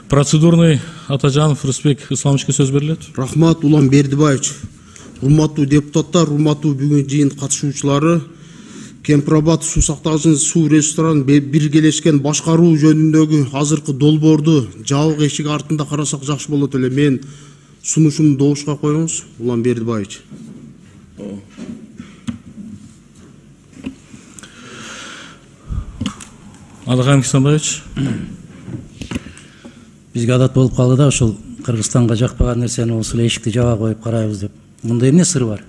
Процедурный Атажанов Рысбек Исламовичке сөз берилет. Рахмат Улан Бердибаевич. Урматтуу депутаттар, урматтуу бүгүн жыйын катышуучулары, Кемпирабад суу сактагычын суу ресурстарын биргелешкен башкаруу жөнүндөгү азыркы долбоорду жабык эшик артында карасак жакшы болот эле. Мен сунушумду добушка коюңуз, Улан Бердибаевич. Адыган Кисанбаевич. Бизге адат болуп калды да ушул Кыргызстанга жакпаган нерсени болсо эле эшикти жаба коюп карайбыз деп. Мында эмне сыр бар?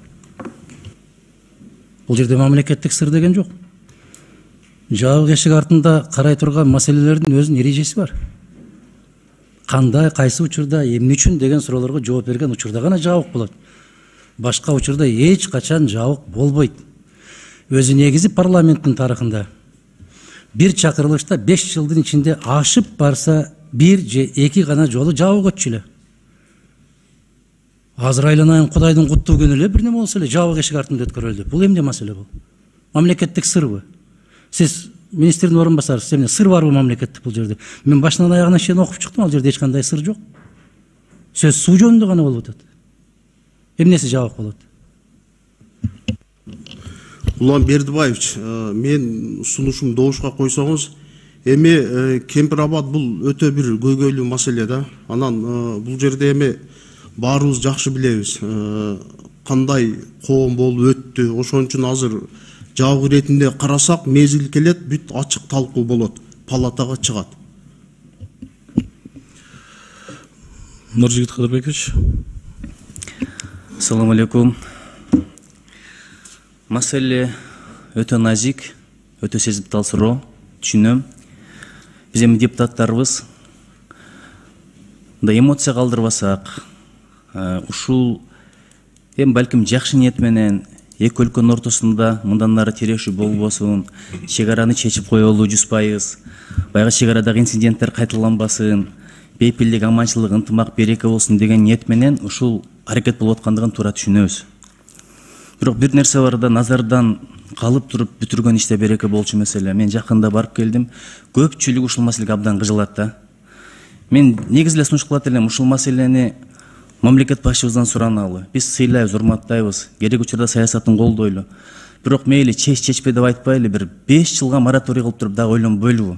Бул жерде мамлекеттик сыр деген жок. Жабык эшик артында карай турган маселелердин өзүнүн эрежеси бар. Кандай, кайсы учурда, эмне үчүн деген суроолорго жооп берген учурда гана жабык болот. Башка учурда эч качан жабык болбойт. Өзү негизи парламенттин тарыхында бир чакырылышта 5 жылдын ичинде ашып барса бир же эки гана жолу жабык өтчү эле. Азыр айланайын Кудайдын куттуу күнү эле бир неме болсо эле жабык эшик артында өткөрөлдү деп. Бул эмне маселе бул? Мамлекеттик сырбы? Сиз министрдин орун басарысыз, эмне сыр барбы мамлекеттик бул жерде? Мен башынан аягына чейин окуп чыктым, ал жерде эч кандай сыр жок. Сөз суу жөнүндө гана болуп атат. Эмнеси жабык болот? Улан Бердибаевич, мен сунушум добушка койсоңуз, эми Кемпирабад бул өтө бир көйгөйлүү маселе да. Анан бул жерде эми баарыбыз жакшы билебиз. Кандай коом болуп өттү. Ошон үчүн азыр жабык иретинде карасак, мезгил келет, бүт ачык талкуу болот, палатага чыгат. Нуржигит Кадырбекович. Assalamu alaikum. Маселе өтө назик, өтө сезиптал суроо, түшүнөм. Биз эми депутаттарыбыз да эмоция калтырбасак, ушул эми балким жакшы ниет менен эки өлкөнүн ортосунда мындан ары терешүү болбосун, чек араны чечип коелу 100%, баягы чек арадагы инциденттер кайталанбасын, бейпилдик, аманчылык, ынтымак, береке болсун деген ниет менен ушул аракет болуп аткандыгын туура түшүнөбүз. Бирок бир нерсе бар да, назардан калып туруп бүтүргөн иште береке болчу маселе. Мен жакында барып келдим. Көпчүлүк ушул маселеге абдан кыжылат да. Мен негизи эле сунуш кылат элем, ушул маселени мамлекет башчыбыздан сураналы. Биз сыйлайбыз, урматтайбыз, керек учурда саясатын колдойлу. Бирок мейли чечпе деп айтпайлы, бир 5 жылга мораторий кылып туруп дагы ойлонбойлубу?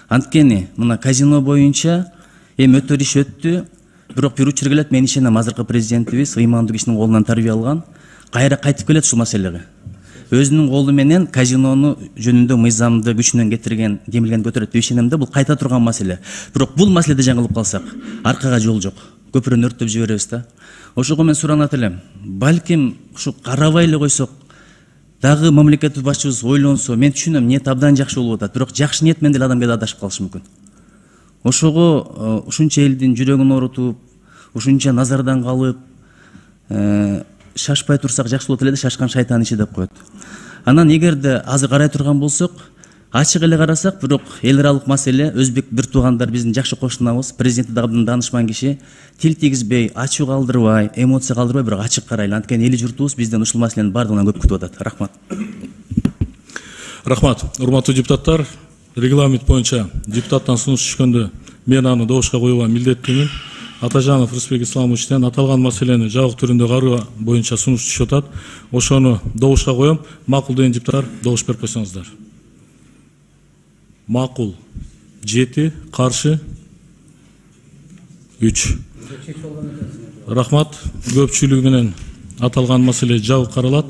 Анткени мына казино боюнча эми өтөр иш өттү. Бирок бир учур келет, мен ишенем, азыркы президентибиз ыймандуу кишинин колунан тарбия алган. Кайра кайтып келет ушул маселеге. Өзүнүн колу менен казинону жөнүндө мыйзамды күчүнөн кетирген, демилген көтөрөт деп ишенем да, бул кайта турган маселе. Бирок бул маселеде жаңылып калсак, аркага жол жок. Көпүрөнү өрттөп жиберебиз да. Ошого мен суранат элем. Балким ушу карабай эле койсок, дагы мамлекет башчыбыз ойлонсо, мен түшүнөм, ниет абдан жакшы болуп атат. Бирок жакшы ниет менен деле адам кээде адашып калышы мүмкүн. Ошого ушунча элдин жүрөгүн оорутуп, ушунча назардан калып, шашпай турсак жакшы болот эле да, шашкан шайтан иши деп коет. Анан эгерде азыр карай турган болсок, ачык эле карасак, бирок эл аралык маселе, өзбек бир туугандар биздин жакшы кошунабыз, президенти дагы даанышман киши, тил тийгизбей, ачуу калтырбай, эмоция калтырбай, бирок ачык карайлы. Анткени эли журтубуз бизден ушул маселенин бардыгынан көп күтүп атат. Рахмат. Рахмат. Урматтуу депутаттар, регламент боюнча депутаттан сунуш түшкөндө мен аны добушка коюуга милдеттимин. Атажанов Рысбек Исламовичтен аталган маселени жабык түрүндө кароо боюнча сунуш түшүп атат. Ошону добушка коем. Макул деген депутаттар добуш берип койсоңуздар. Макул 7, каршы 3. Рахмат. Көпчүлүгү менен аталган маселе жабык каралат.